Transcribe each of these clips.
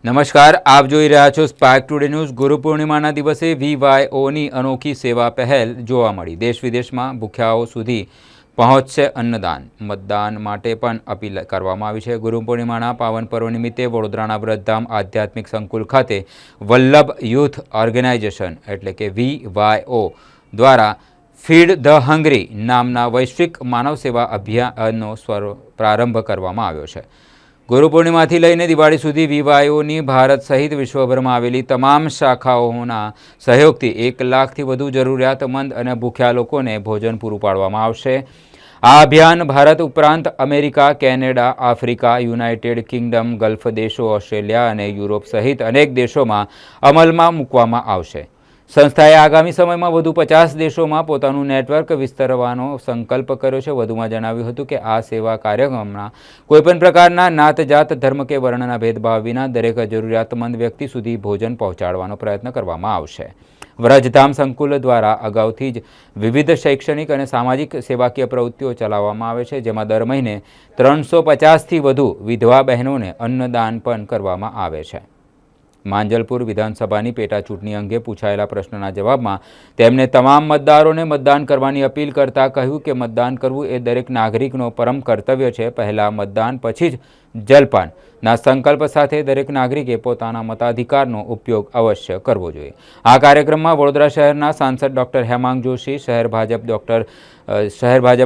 નમસ્કાર, આપ જોઈ રહ્યા છો સ્પાર્ક ટુડે ન્યૂઝ। ગુરુ પૂર્ણિમાના દિવસે VYOની અનોખી સેવા પહેલ જોવા મળી। દેશ વિદેશમાં ભૂખ્યાઓ સુધી પહોંચશે અન્નદાન। મતદાન માટે પણ અપીલ કરવામાં આવી છે। ગુરુ પૂર્ણિમાના પાવન પર્વ નિમિત્તે વડોદરાના વ્રતધામ આધ્યાત્મિક સંકુલ ખાતે વલ્લભ યુથ ઓર્ગેનાઇઝેશન એટલે કે VYO દ્વારા ફીડ ધ હંગ્રી નામના વૈશ્વિક માનવ સેવા અભિયાનનો પ્રારંભ કરવામાં આવ્યો છે। ગુરુ પૂર્ણિમાથી લઈને દિવાળી સુધી VYOની ભારત સહિત વિશ્વભરમાં આવેલી તમામ શાખાઓના સહયોગથી 1 લાખથી વધુ જરૂરિયાતમંદ અને ભૂખ્યા લોકોને ભોજન પૂરું પાડવામાં આવશે। આ અભિયાન ભારત ઉપરાંત America, Canada, Africa, United Kingdom, gulf દેશો, ઓસ્ટ્રેલિયા અને યુરોપ સહિત અનેક દેશોમાં અમલમાં મૂકવામાં આવશે। સંસ્થાએ આગામી સમયમાં વધુ 50 દેશોમાં પોતાનું નેટવર્ક વિસ્તરવાનો સંકલ્પ કર્યો છે। વધુમાં જણાવ્યું હતું કે આ સેવા કાર્યક્રમમાં કોઈપણ પ્રકારના નાત, જાત, ધર્મ કે વર્ણના ભેદભાવ વિના દરેક જરૂરિયાતમંદ વ્યક્તિ સુધી ભોજન પહોંચાડવાનો પ્રયત્ન કરવામાં આવશે। વ્રજધામ સંકુલ દ્વારા અગાઉથી જ વિવિધ શૈક્ષણિક અને સામાજિક સેવાકીય પ્રવૃત્તિઓ ચલાવવામાં આવે છે, જેમાં દર મહિને 350થી વધુ વિધવા બહેનોને અન્નદાન પણ કરવામાં આવે છે। માંજલપુર વિધાનસભાની પેટા ચૂંટણી અંગે પૂછાયેલા પ્રશ્નના જવાબમાં તેમણે તમામ મતદારોને મતદાન કરવાની અપીલ કરતા કહ્યું કે મતદાન કરવું એ દરેક નાગરિકનો પરમ કર્તવ્ય છે। પહેલાં મતદાન પછી જ જલપાનના સંકલ્પ સાથે દરેક નાગરિકે પોતાના મતાધિકારનો ઉપયોગ અવશ્ય કરવો જોઈએ। આ કાર્યક્રમમાં વડોદરા શહેરના સાંસદ ડૉક્ટર હેમાંગ જોશી, શહેર ભાજપ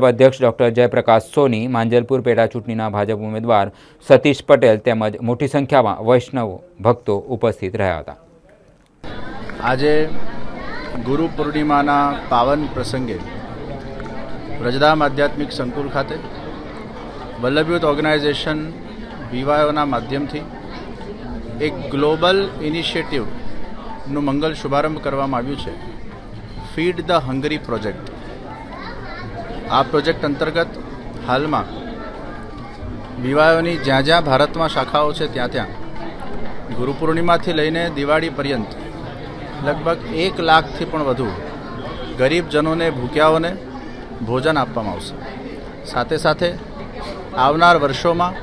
અધ્યક્ષ ડૉક્ટર જયપ્રકાશ સોની, માંજલપુર પેટા ચૂંટણીના ભાજપ ઉમેદવાર સતીશ પટેલ તેમજ મોટી સંખ્યામાં વૈષ્ણવ ભક્તો ઉપસ્થિત રહ્યા હતા। આજે ગુરુ પૂર્ણિમાના પાવન પ્રસંગે વ્રજધામ આધ્યાત્મિક સંકુલ ખાતે વલ્લભ યુથ ઓર્ગેનાઇઝેશન VYOના માધ્યમથી એક ગ્લોબલ ઇનિશિયેટિવનું મંગલ શુભારંભ કરવામાં આવ્યું છે, ફીડ ધ હંગરી પ્રોજેક્ટ। આ પ્રોજેક્ટ અંતર્ગત હાલમાં VYOની જ્યાં જ્યાં ભારતમાં શાખાઓ છે ત્યાં ગુરુ પૂર્ણિમાથી લઈને દિવાળી પર્યંત લગભગ 1 લાખથી પણ વધુ ગરીબજનોને, ભૂખ્યાઓને ભોજન આપવામાં આવશે। સાથે સાથે આવનાર વર્ષોમાં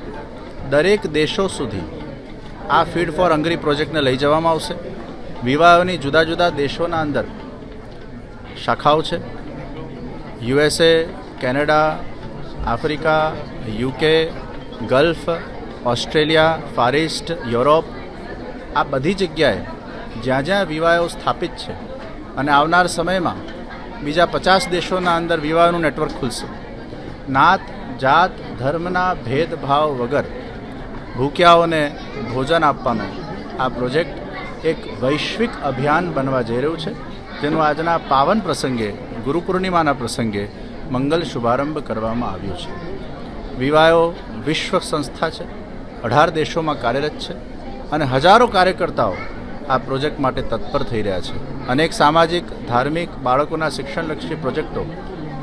દરેક દેશો સુધી આ ફીડ ફોર હંગરી પ્રોજેક્ટને લઈ જવામાં આવશે। VYOની જુદા જુદા દેશોના અંદર શાખાઓ છે, USA, Canada, Africa, UK, gulf, Australia, far east, Europe, આ બધી જગ્યાએ જ્યાં જ્યાં VYO સ્થાપિત છે અને આવનાર સમયમાં બીજા 50 દેશોના અંદર VYOનું નેટવર્ક ખુલશે। નાત, જાત, ધર્મના ભેદભાવ વગર ભૂખ્યાઓને ભોજન આપવાનો આ પ્રોજેક્ટ એક વૈશ્વિક અભિયાન બનવા જઈ રહ્યું છે, જેનું આજના પાવન પ્રસંગે, ગુરુ પૂર્ણિમાના પ્રસંગે મંગલ શુભારંભ કરવામાં આવ્યો છે। VYO વિશ્વ સંસ્થા છે, 18 દેશોમાં કાર્યરત છે અને હજારો કાર્યકર્તાઓ આ પ્રોજેક્ટ માટે તત્પર થઈ રહ્યા છે। અનેક સામાજિક, ધાર્મિક, બાળકોના શિક્ષણલક્ષી પ્રોજેક્ટો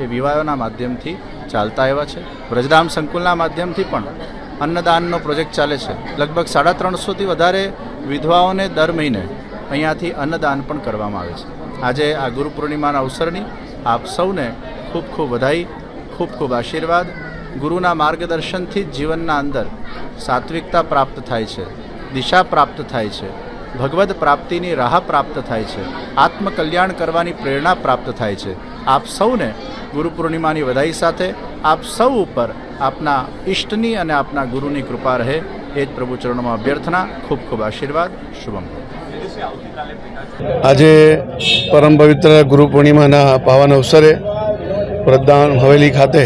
એ VYOના માધ્યમથી ચાલતા આવ્યા છે। વ્રજધામ સંકુલના માધ્યમથી પણ અન્નદાનનો પ્રોજેક્ટ ચાલે છે। લગભગ 350થી વધારે વિધવાઓને દર મહિને અહીંયાથી અન્નદાન પણ કરવામાં આવે છે। આજે આ ગુરુ પૂર્ણિમાના અવસરની આપ સૌને ખૂબ ખૂબ વધાઈ, ખૂબ ખૂબ આશીર્વાદ। ગુરુના માર્ગદર્શનથી જ જીવનના અંદર સાત્વિકતા પ્રાપ્ત થાય છે, દિશા પ્રાપ્ત થાય છે, ભગવદ પ્રાપ્તિની રાહ પ્રાપ્ત થાય છે, આત્મકલ્યાણ કરવાની પ્રેરણા પ્રાપ્ત થાય છે। આપ સૌને ગુરુ પૂર્ણિમાની વધાઈ સાથે આપ સૌ ઉપર આપના ઈષ્ટની અને આપના ગુરુની કૃપા રહે એ જ પ્રભુ ચરણોમાં અભ્યર્થના। ખૂબ ખૂબ આશીર્વાદ। શુભમ। આજે પરમ પવિત્ર ગુરુ પૂર્ણિમાના પાવન અવસરે વ્રજધામ હવેલી ખાતે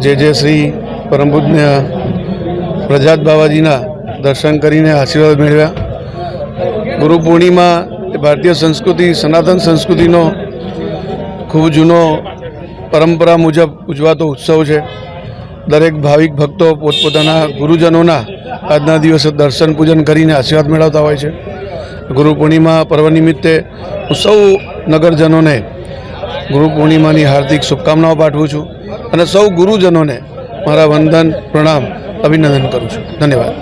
જે શ્રી પરમ પૂજ્ય પ્રજાત બાવાજીના દર્શન કરીને આશીર્વાદ મેળવ્યા। ગુરુ પૂર્ણિમા એ ભારતીય સંસ્કૃતિ, સનાતન સંસ્કૃતિનો ખૂબ જૂનો પરંપરા મુજબ ઉજવાતો ઉત્સવ છે। દરેક ભાવિક ભક્તો પોતપોતાના ગુરુજનોના આજના દિવસે દર્શન પૂજન કરીને આશીર્વાદ મેળવતા હોય છે। ગુરુ પૂર્ણિમા પર્વ નિમિત્તે હું સૌ નગરજનોને ગુરુ પૂર્ણિમાની હાર્દિક શુભકામનાઓ પાઠવું છું અને સૌ ગુરુજનોને મારા વંદન, પ્રણામ, અભિનંદન કરું છું। ધન્યવાદ।